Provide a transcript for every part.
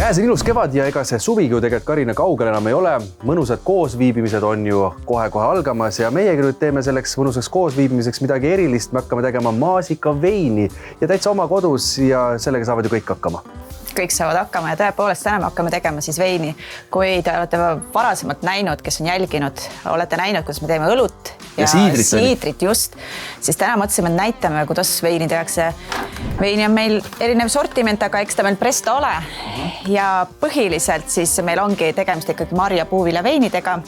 Käes on ilus kevad ja ega see suvigi ju tegelikult Karina kaugel enam ei ole. Mõnusad koosviibimised on ju kohe-kohe algamas ja meiegi nüüd teeme selleks mõnusaks koosviibimiseks midagi erilist. Me hakkame tegema maasikaveini ja täitsa oma kodus ja sellega saavad ju kõik hakkama. Kõik saavad hakkama ja tõepoolest täna me hakkame tegema siis veini. Kui te olete varasemalt näinud, kes on jälginud, olete näinud, kuidas me teeme õlut ja siidrit just, siis täna mõtlesime, et näitame, kuidas veini tehakse. Veini on meil erinev sortiment, aga eks ta meil Presto ole. Ja põhiliselt siis meil ongi tegemist ikkagi marja puuvile veinidega.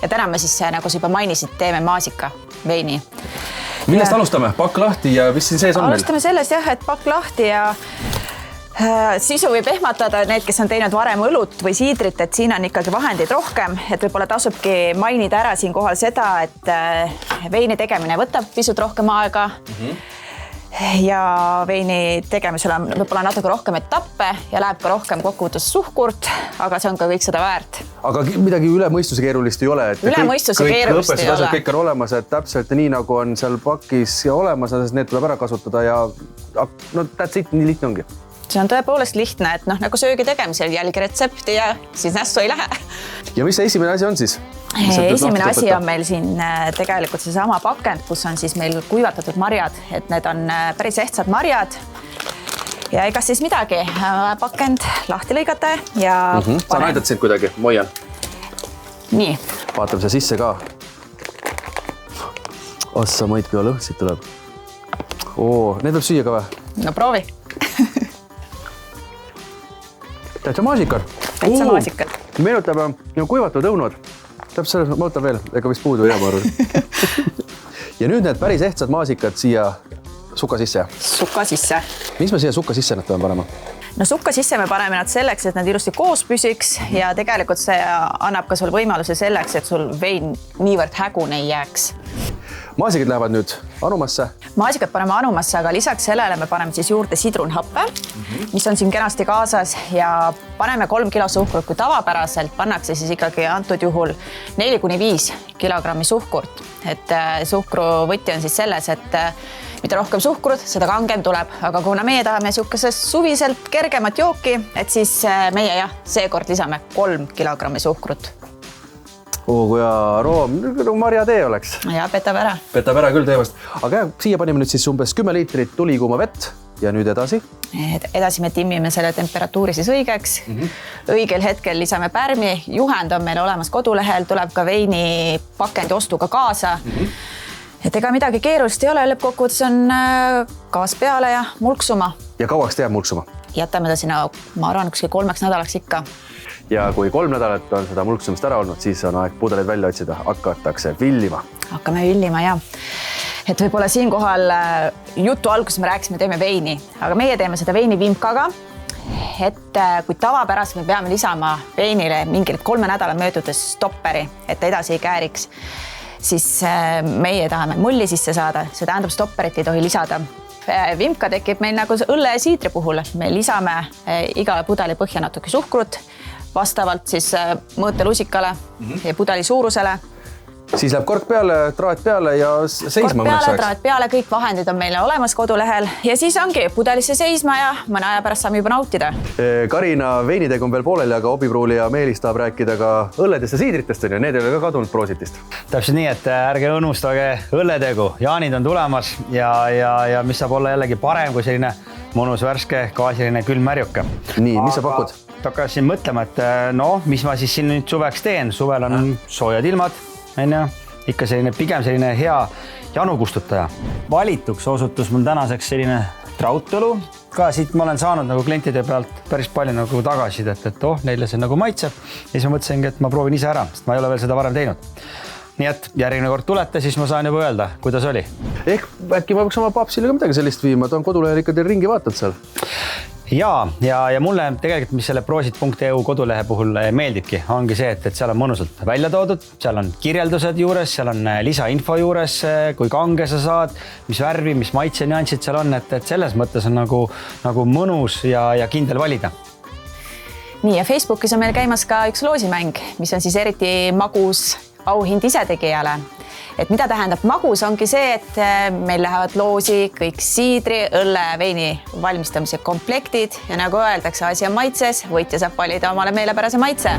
Ja täna me siis, nagu sa juba mainisid, teeme maasika veini. Millest alustame? Pakk lahti ja mis siin sees on meil? Alustame sellest jah, et pakk lahti ja sisu võib ehmatada need, kes on teinud varem õlut või siidrit, et siin on ikkagi vahendeid rohkem, et võib-olla tasubki mainida ära siin kohal seda, et veini tegemine võtab pisut rohkem aega ja veini tegemisel on võib-olla natuke rohkem etappe ja läheb ka rohkem kokkuvõttes suhkurt, aga see on ka kõik seda väärt. Aga midagi üle mõistuse keerulist ei ole, et kõik on olemas, et täpselt nii nagu on seal pakis ja olemas, need tuleb ära kasutada ja no that's it, nii lihtne ongi. See on tõepoolest lihtne, et nagu söögi tegemisel jälgi retsepti ja siis nässu ei lähe. Ja mis see esimene asi on siis? Esimene asi on meil siin tegelikult see sama pakend, kus on siis meil kuivatatud marjad, et need on päris ehtsad marjad. Ja ega siis midagi, pakend lahti lõigata ja... Saan aidata sind kuidagi, moian. Nii. Vaatame see sisse ka. Ossa, maid kui lõhn siit tuleb. Need võib süüa ka või? No proovi. Täitsa maasikad. Täitsa maasikad. Meenutab kuivatud õunad. Täpselt, ma võtan veel, ega vist puudu ei jää, ma arvan. Ja nüüd need päris ehtsad maasikad siia suka sisse. Suka sisse. Mis me siia suka sisse nad peame panema? No suka sisse me paneme nad selleks, et nad ilusti koos püsiks ja tegelikult see annab ka sul võimaluse selleks, et sul vein niivõrd hägune ei jääks. Maasikad lähevad nüüd anumasse? Maasikad paneme anumasse, aga lisaks sellele me paneme siis juurde sidrunhappe, mis on siin kenasti kaasas ja paneme 3 kilo suhkrut, kui tavapäraselt pannakse siis ikkagi antud juhul 4-5 kilogrammi suhkurt. Et suhkru võti on siis selles, et mida rohkem suhkrut, seda kangem tuleb, aga kuna meie tahame siukesest suviselt kergemat jooki, et siis meie seekord lisame 3 kilogrammi suhkrut. Kui room, nagu marja tee oleks. Ja petab ära. Petab ära küll teemast. Aga siia panime nüüd siis umbes 10 liitrit tulikuuma vett ja nüüd edasi? Edasi me timmime selle temperatuuri siis õigeks. Õigel hetkel lisame pärmi. Juhend on meil olemas kodulehel, tuleb ka veini pakendi ostuga kaasa. Et ega midagi keerulist ei ole, lõppkokkuvõttes on gaas peale ja mulksuma. Ja kauaks teeb mulksuma? Jätame ta sinna, ma arvan, 3 nädalaks ikka. Ja kui 3 nädalat on seda mulksumist ära olnud, siis on aeg pudeleid välja otsida, hakatakse villima. Hakkame villima, jah. Et võib-olla siin kohal jutu alguses me rääkisime, teeme veini, aga meie teeme seda veini vimkaga. Et kui tavapärast me peame lisama veinile mingil 3 nädala möödudes stopperi, et ta edasi ei kääriks, siis meie tahame mulli sisse saada, see tähendab stopperit ei tohi lisada. Vimka tekib meil nagu õlle ja siidri puhul. Me lisame iga pudeli põhja natuke suhkrut, vastavalt siis mõõtelusikale ja pudeli suurusele. Siis läheb kork peale, traat peale ja seisma. Kork peale, traat peale, kõik vahendid on meile olemas kodulehel ja siis ongi pudelisse seisma ja mõne aja pärast saame juba nautida. Karina veinidega on veel pooleli, aga Obipruuli ja Meelis tahab rääkida ka õlledest ja siidritest ja need ei ole ka kadunud proositist. Täpselt nii, et ärge unustage õlletegu. Jaanid on tulemas ja mis saab olla jällegi parem kui selline mõnus värske gaasiline külmmärjuke. Nii, mis sa pakud? Hakkasin mõtlema, et mis ma siis siin nüüd suveks teen. Suvel on soojad ilmad, ikka pigem selline hea janukustutaja. Valituks osutus mul tänaseks selline trautõlu. Ka siit ma olen saanud nagu klientide pealt päris palju nagu tagasisidet, et neile see nagu maitseb. Ja siis ma mõtlesingi, et ma proovin ise ära, sest ma ei ole veel seda varem teinud. Nii et järgmine kord tulete, siis ma saan juba öelda, kuidas oli. Ehk äkki ma võiks oma papsile ka midagi sellist viima, ta on kodulehel ikka teil ringi vaatad seal. Ja mulle tegelikult, mis selle proosit.eu kodulehe puhul meeldibki, ongi see, et seal on mõnusalt välja toodud, seal on kirjeldused juures, seal on lisainfo juures, kui kange sa saad, mis värvi, mis maitse nüansid seal on, et selles mõttes on nagu mõnus ja kindel valida. Nii ja Facebookis on meil käimas ka üks loosimäng, mis on siis eriti magus auhind isetegijale. Et mida tähendab magus, ongi see, et meil lähevad loosi kõik siidri, õlle ja veini valmistamise komplektid ja nagu öeldakse, asi on maitses, võitja saab valida omale meelepärase maitse.